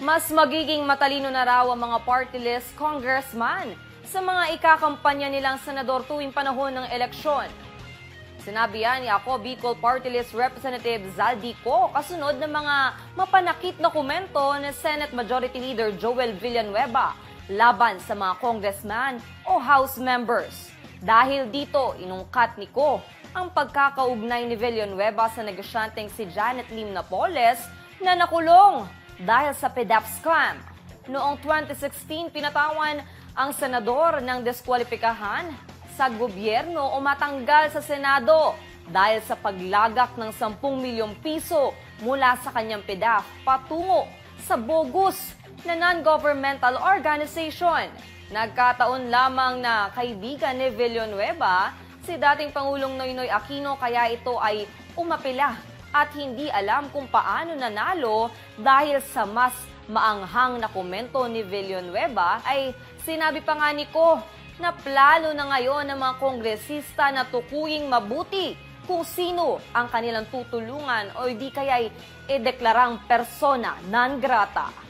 Mas magiging matalino na raw ang mga party list congressman sa mga ikakampanya nilang senador tuwing panahon ng eleksyon. Sinabi yan ni ako Bicol Party List Representative Zaldico kasunod ng mga mapanakit na komento ni Senate Majority Leader Joel Villanueva laban sa mga congressman o House members. Dahil dito, inungkat ni Ko ang pagkakaugnay ni Villanueva sa negosyanteng si Janet Lim Napoles na nakulong dahil sa PDEP scam. Noong 2016, pinatawan ang senador ng diskwalipikahan sa gobyerno o matanggal sa Senado dahil sa paglagak ng 10 milyong piso mula sa kanyang PDEP patungo sa bogus na non-governmental organization. Nagkataon lamang na kaibigan ni Villanueva si dating Pangulong Noynoy Aquino kaya ito ay umapila at hindi alam kung paano nanalo dahil sa mas maanghang na komento ni Villanueva ay sinabi pa nga ni Ko na plano na ngayon ng mga kongresista na tukuying mabuti kung sino ang kanilang tutulungan o di kaya'y ideklarang persona non grata.